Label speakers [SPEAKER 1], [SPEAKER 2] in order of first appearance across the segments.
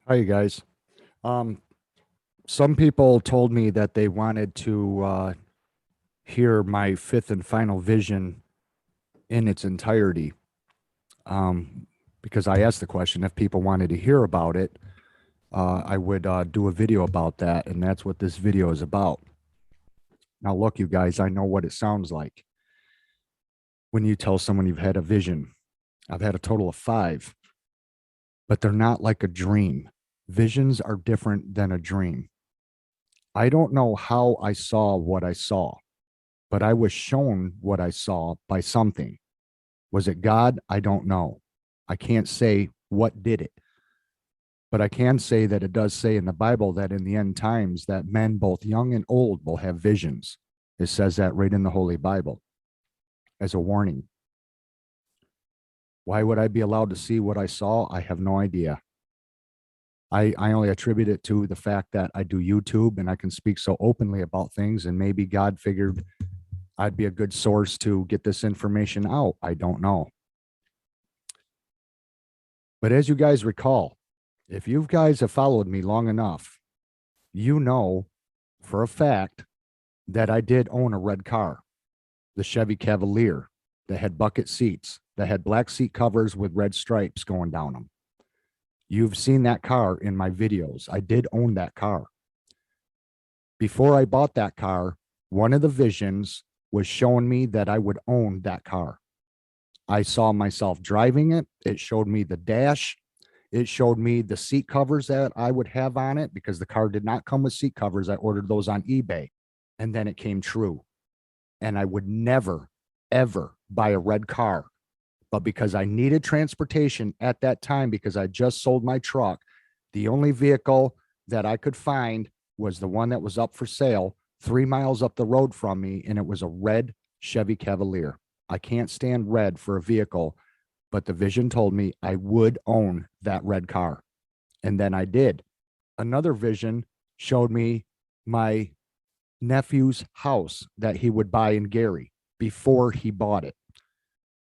[SPEAKER 1] Hi, you guys. Um, some people told me that they wanted to hear my fifth and final vision in its entirety. Um, because I asked the question if people wanted to hear about it, I would do a video about that, and that's what this video is about. Now, look, you guys, I know what it sounds like when you tell someone you've had a vision. I've had a total of five, but they're not like a dream. Visions are different than a dream. I don't know how I saw what I saw, but I was shown what I saw by something. Was it God? I don't know. I can't say what did it, but I can say that it does say in the Bible that in the end times that men, both young and old, will have visions. It says that right in the Holy Bible as a warning. Why would I be allowed to see what I saw? I have no idea. I only attribute it to the fact that I do YouTube and I can speak so openly about things, and maybe God figured I'd be a good source to get this information out. I don't know. But as you guys recall, if you guys have followed me long enough, you know for a fact that I did own a red car, the Chevy Cavalier that had bucket seats, that had black seat covers with red stripes going down them. You've seen that car in my videos. I did own that car. Before I bought that car, one of the visions was showing me that I would own that car. I saw myself driving it. It showed me the dash. It showed me the seat covers that I would have on it because the car did not come with seat covers. I ordered those on eBay, and then it came true. And I would never, ever buy a red car. But because I needed transportation at that time, because I just sold my truck, the only vehicle that I could find was the one that was up for sale 3 miles up the road from me, and it was a red Chevy Cavalier. I can't stand red for a vehicle, but the vision told me I would own that red car. And then I did. Another vision showed me my nephew's house that he would buy in Gary before he bought it.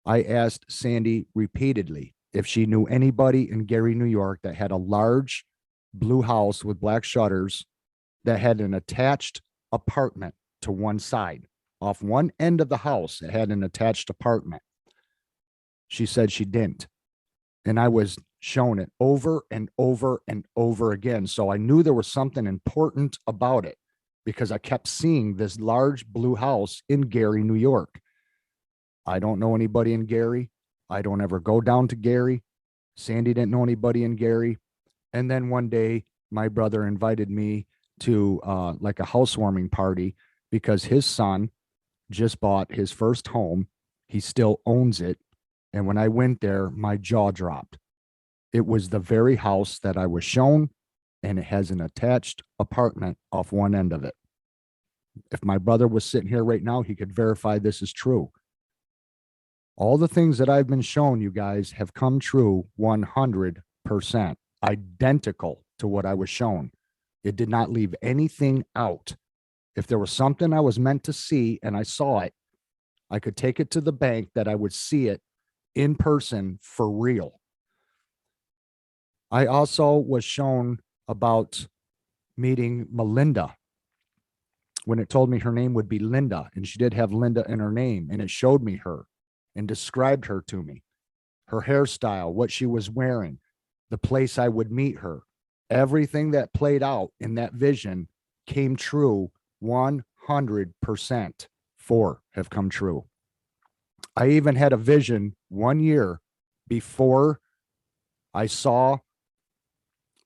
[SPEAKER 1] I asked Sandy repeatedly if she knew anybody in Gary, New York that had a large blue house with black shutters that had an attached apartment to one side. Off one end of the house, it had an attached apartment. She said she didn't. And I was shown it over and over and over again. So I knew there was something important about it because I kept seeing this large blue house in Gary, New York. I don't know anybody in Gary. I don't ever go down to Gary. Sandy didn't know anybody in Gary. And then one day, my brother invited me to like a housewarming party because his son just bought his first home. He still owns it. And when I went there, my jaw dropped. It was the very house that I was shown, and it has an attached apartment off one end of it. If my brother was sitting here right now, he could verify this is true. All the things that I've been shown, you guys, have come true 100%, identical to what I was shown. It did not leave anything out. If there was something I was meant to see and I saw it, I could take it to the bank that I would see it in person for real. I also was shown about meeting Melinda when it told me her name would be Linda, and she did have Linda in her name, and it showed me her and described her to me, her hairstyle, what she was wearing, the place I would meet her. Everything that played out in that vision came true 100%. Four have come true. I even had a vision 1 year before I saw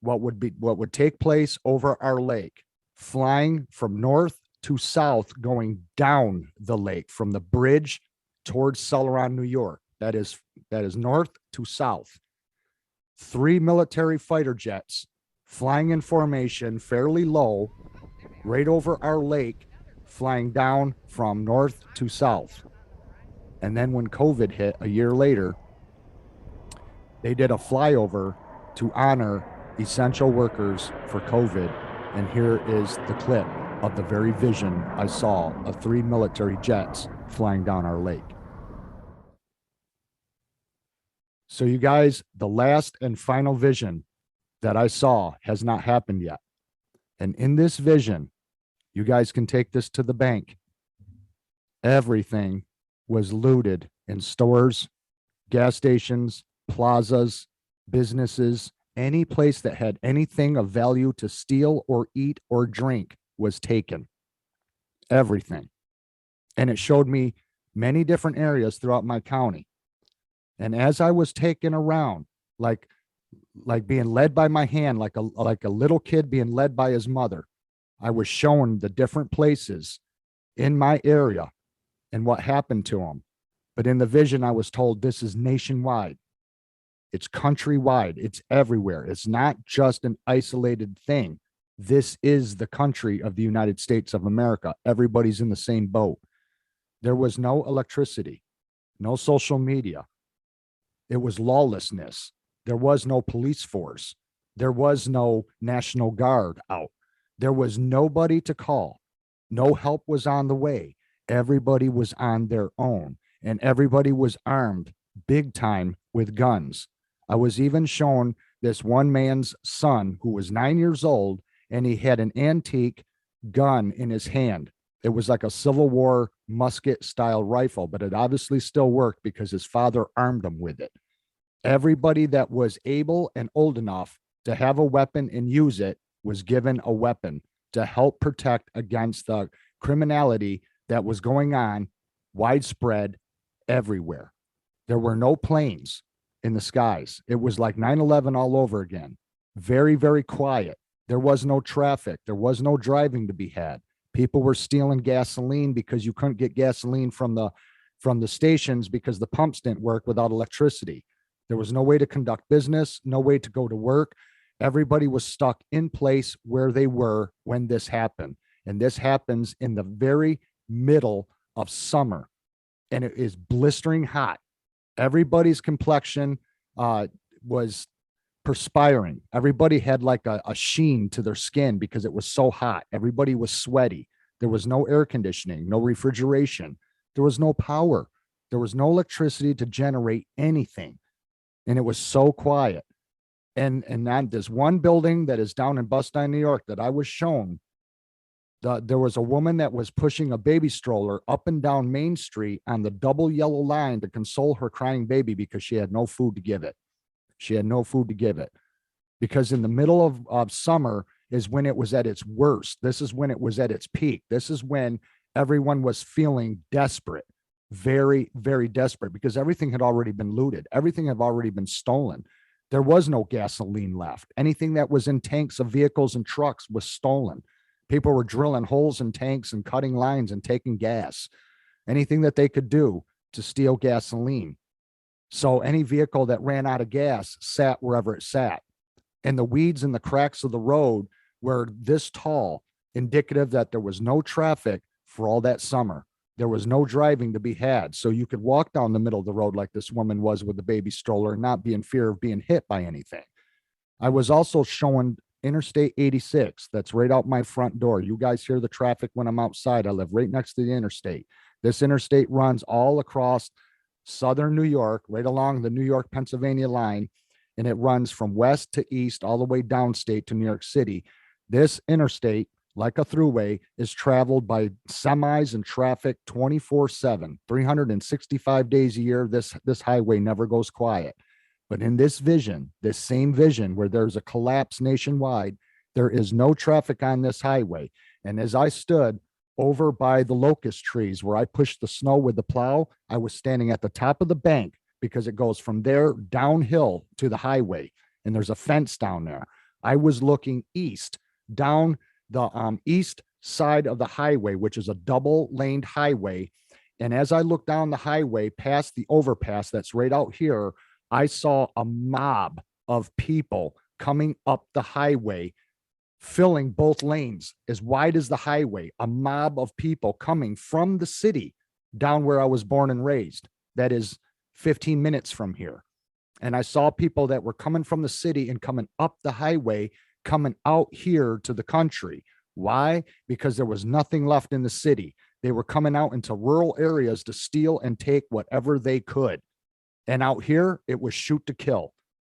[SPEAKER 1] what would take place over our lake, flying from north to south, going down the lake from the bridge towards Celeron, New York. That is north to south. 3 military fighter jets flying in formation fairly low right over our lake, flying down from north to south. And then when COVID hit a year later, they did a flyover to honor essential workers for COVID. And here is the clip of the very vision I saw of 3 military jets flying down our lake. So, you guys, the last and final vision that I saw has not happened yet. And in this vision, you guys can take this to the bank. Everything was looted in stores, gas stations, plazas, businesses, any place that had anything of value to steal or eat or drink was taken. Everything. And it showed me many different areas throughout my county. And as I was taken around, like being led by my hand, like a little kid being led by his mother, I was shown the different places in my area and what happened to them. But in the vision, I was told this is nationwide. It's countrywide. It's everywhere. It's not just an isolated thing. This is the country of the United States of America. Everybody's in the same boat. There was no electricity, no social media. It was lawlessness. There was no police force. There was no National Guard out. There was nobody to call. No help was on the way. Everybody was on their own, and everybody was armed big time with guns. I was even shown this one man's son who was 9 years old, and he had an antique gun in his hand. It was like a Civil War musket style rifle, but it obviously still worked because his father armed him with it. Everybody that was able and old enough to have a weapon and use it was given a weapon to help protect against the criminality that was going on widespread everywhere. There were no planes in the skies. It was like 9/11 all over again. Very, very quiet. There was no traffic. There was no driving to be had. People were stealing gasoline because you couldn't get gasoline from the stations because the pumps didn't work without electricity. There was no way to conduct business, no way to go to work. Everybody was stuck in place where they were when this happened. And this happens in the very middle of summer, and it is blistering hot. Everybody's complexion was perspiring. Everybody had like a sheen to their skin because it was so hot. Everybody was sweaty. There was no air conditioning, no refrigeration. There was no power. There was no electricity to generate anything. And it was so quiet. And then this one building that is down in Bustine, New York, that I was shown, there was a woman that was pushing a baby stroller up and down Main Street on the double yellow line to console her crying baby because she had no food to give it. She had no food to give it because in the middle of summer is when it was at its worst. This is when it was at its peak. This is when everyone was feeling desperate, very, very desperate because everything had already been looted. Everything had already been stolen. There was no gasoline left. Anything that was in tanks of vehicles and trucks was stolen. People were drilling holes in tanks and cutting lines and taking gas, anything that they could do to steal gasoline. So any vehicle that ran out of gas sat wherever it sat. And the weeds and the cracks of the road were this tall, indicative that there was no traffic for all that summer. There was no driving to be had. So you could walk down the middle of the road like this woman was with the baby stroller and not be in fear of being hit by anything. I was also showing Interstate 86. That's right out my front door. You guys hear the traffic when I'm outside. I live right next to the interstate. This interstate runs all across southern New York, right along the New York, Pennsylvania line. And it runs from west to east, all the way downstate to New York City. This interstate, like a throughway, is traveled by semis and traffic 24/7, 365 days a year. This highway never goes quiet. But in this vision, this same vision where there's a collapse nationwide, there is no traffic on this highway. And as I stood over by the locust trees where I pushed the snow with the plow, I was standing at the top of the bank because it goes from there downhill to the highway. And there's a fence down there. I was looking east, down the east side of the highway, which is a double-laned highway. And as I looked down the highway past the overpass that's right out here, I saw a mob of people coming up the highway, filling both lanes as wide as the highway, a mob of people coming from the city down where I was born and raised. That is 15 minutes from here. And I saw people that were coming from the city and coming up the highway, coming out here to the country. Why? Because there was nothing left in the city. They were coming out into rural areas to steal and take whatever they could. And out here, it was shoot to kill.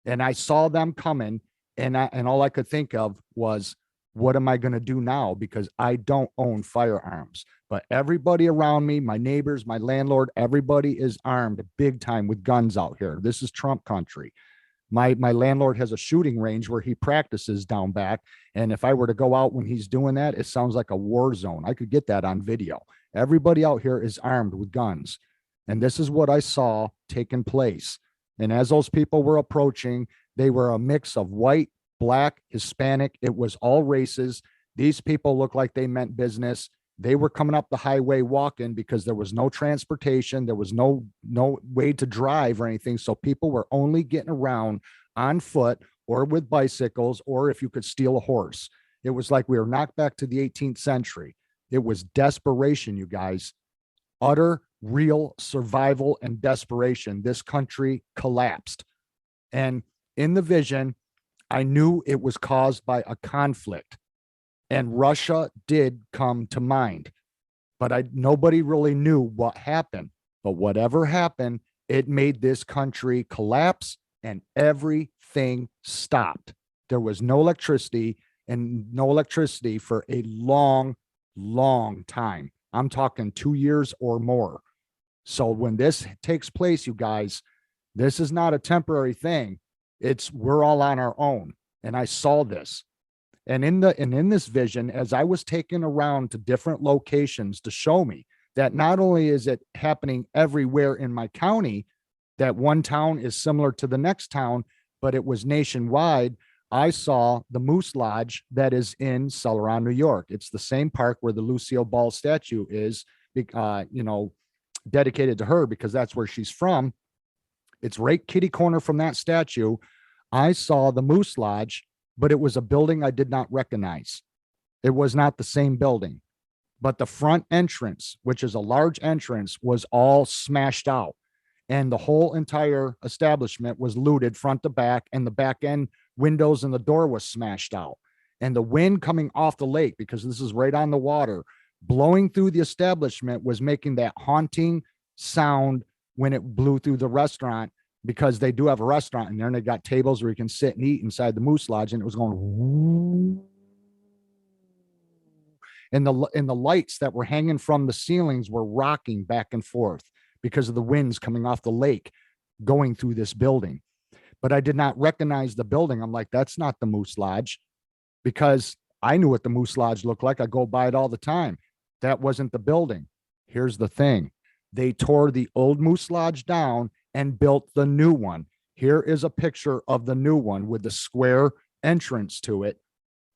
[SPEAKER 1] And I saw them coming And all I could think of was, what am I going to do now? Because I don't own firearms, but everybody around me, my neighbors, my landlord, everybody is armed big time with guns out here. This is Trump country. My landlord has a shooting range where he practices down back. And if I were to go out when he's doing that, it sounds like a war zone. I could get that on video. Everybody out here is armed with guns. And this is what I saw taking place. And as those people were approaching, they were a mix of white, black, Hispanic. It was all races. These people looked like they meant business. They were coming up the highway walking because there was no transportation. There was no way to drive or anything. So people were only getting around on foot or with bicycles, or if you could steal a horse. It was like we were knocked back to the 18th century. It was desperation, you guys. Utter, real survival and desperation. This country collapsed. And in the vision, I knew it was caused by a conflict. And Russia did come to mind, but nobody really knew what happened. But whatever happened, it made this country collapse and everything stopped. There was no electricity, and no electricity for a long, long time. I'm talking 2 years or more. So when this takes place, you guys, this is not a temporary thing. We're all on our own. And I saw this. And in this vision, as I was taken around to different locations to show me that not only is it happening everywhere in my county, that one town is similar to the next town, but it was nationwide. I saw the Moose Lodge that is in Celeron, New York. It's the same park where the Lucille Ball statue is, dedicated to her because that's where she's from. It's right kitty corner from that statue. I saw the Moose Lodge, but it was a building I did not recognize. It was not the same building, but the front entrance, which is a large entrance, was all smashed out. And the whole entire establishment was looted front to back, and the back end windows and the door was smashed out. And the wind coming off the lake, because this is right on the water, blowing through the establishment was making that haunting sound when it blew through the restaurant, because they do have a restaurant in there and they got tables where you can sit and eat inside the Moose Lodge. And it was going, whoo. And the lights that were hanging from the ceilings were rocking back and forth because of the winds coming off the lake going through this building. But I did not recognize the building. I'm like, that's not the Moose Lodge, because I knew what the Moose Lodge looked like. I go by it all the time. That wasn't the building. Here's the thing. They tore the old Moose Lodge down and built the new one. Here is a picture of the new one with the square entrance to it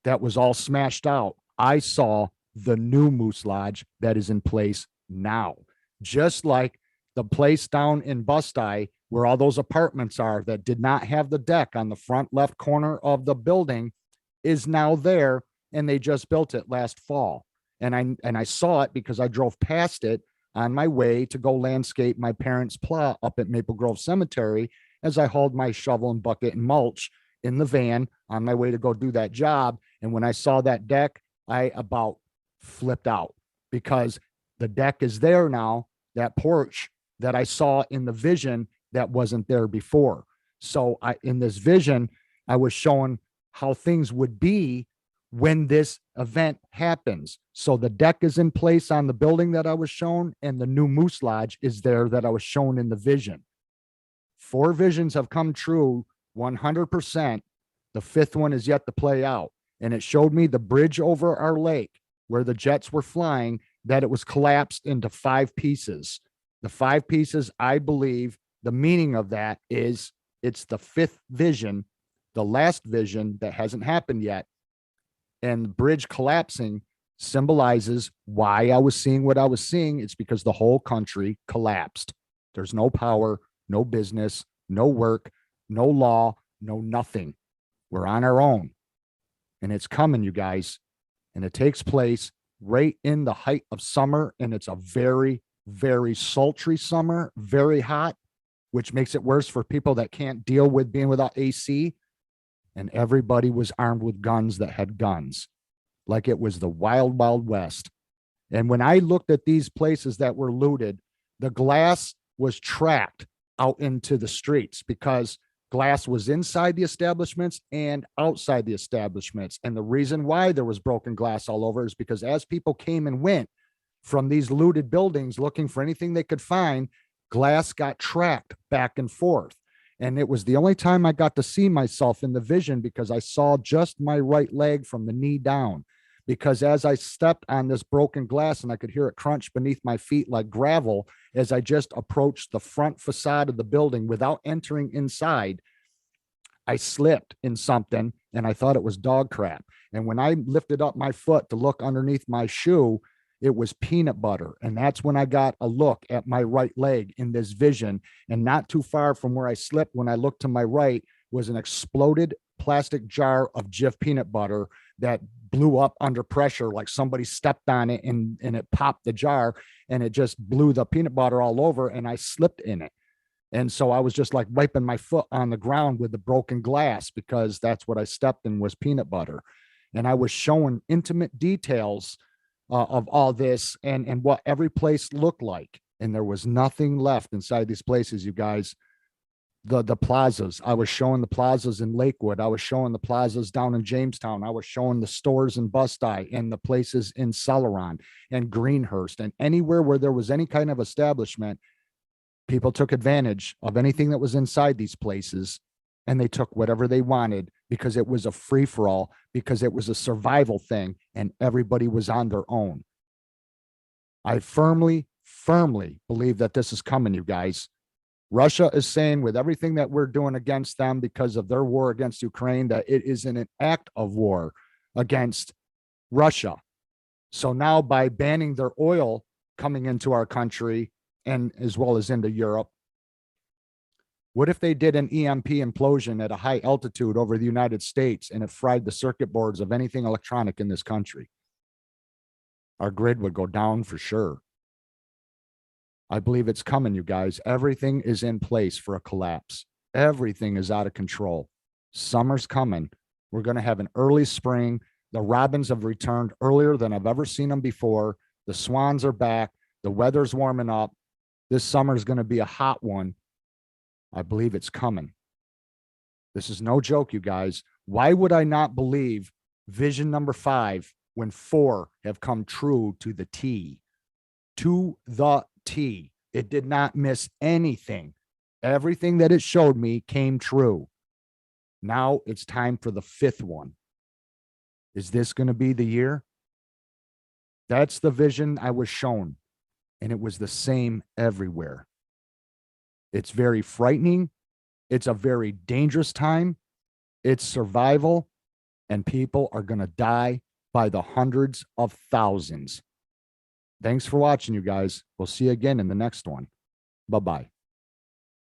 [SPEAKER 1] that was all smashed out. I saw the new Moose Lodge that is in place now, just like the place down in Bustye where all those apartments are that did not have the deck on the front left corner of the building is now there, and they just built it last fall. And I saw it because I drove past it on my way to go landscape my parents' plot up at Maple Grove Cemetery as I hauled my shovel and bucket and mulch in the van on my way to go do that job. And when I saw that deck, I about flipped out, because the deck is there now, that porch that I saw in the vision that wasn't there before. So in this vision, I was showing how things would be when this event happens. So the deck is in place on the building that I was shown, and the new Moose Lodge is there that I was shown in the vision. 4 visions have come true 100%. The 5th one is yet to play out. And it showed me the bridge over our lake where the jets were flying, that it was collapsed into 5 pieces. The 5 pieces, I believe the meaning of that is it's the 5th vision, the last vision that hasn't happened yet. And the bridge collapsing symbolizes why I was seeing what I was seeing. It's because the whole country collapsed. There's no power, no business, no work, no law, no nothing. We're on our own. And it's coming, you guys. And it takes place right in the height of summer. And it's a very, very sultry summer, very hot, which makes it worse for people that can't deal with being without AC. And everybody was armed with guns that had guns, like it was the wild, wild west. And when I looked at these places that were looted, the glass was tracked out into the streets because Glass was inside the establishments and outside the establishments. And the reason why there was broken glass all over is because as people came and went from these looted buildings looking for anything they could find, glass got tracked back and forth. And it was the only time I got to see myself in the vision because I saw just my right leg from the knee down. Because as I stepped on this broken glass and I could hear it crunch beneath my feet like gravel, as I just approached the front facade of the building without entering inside, I slipped in something and I thought it was dog crap. And when I lifted up my foot to look underneath my shoe, it was peanut butter. And that's when I got a look at my right leg in this vision. And not too far from where I slipped, when I looked to my right, was an exploded plastic jar of Jif peanut butter that blew up under pressure, like somebody stepped on it and it popped the jar and it just blew the peanut butter all over and I slipped in it. And so I was just like wiping my foot on the ground with the broken glass because that's what I stepped in was peanut butter. And I was showing intimate details of all this and what every place looked like. And there was nothing left inside these places, you guys. The plazas. I was showing the plazas in Lakewood. I was showing the plazas down in Jamestown. I was showing the stores in Bust-I and the places in Celeron and Greenhurst and anywhere where there was any kind of establishment. People took advantage of anything that was inside these places and they took whatever they wanted because it was a free for all, because it was a survival thing and everybody was on their own. I firmly believe that this is coming, you guys. Russia is saying with everything that we're doing against them because of their war against Ukraine, that it is an act of war against Russia. So now by banning their oil coming into our country and as well as into Europe, what if they did an EMP implosion at a high altitude over the United States and it fried the circuit boards of anything electronic in this country? Our grid would go down for sure. I believe it's coming, you guys. Everything is in place for a collapse. Everything is out of control. Summer's coming. We're going to have an early spring. The robins have returned earlier than I've ever seen them before. The swans are back. The weather's warming up. This summer is going to be a hot one. I believe it's coming. This is no joke, you guys. Why would I not believe vision number 5 when 4 have come true to the T? To the T. It did not miss anything. Everything that it showed me came true. Now it's time for the 5th one. Is this going to be the year? That's the vision I was shown, and it was the same everywhere. It's very frightening. It's a very dangerous time. It's survival, and people are going to die by the hundreds of thousands. Thanks for watching, you guys. We'll see you again in the next one. Bye-bye.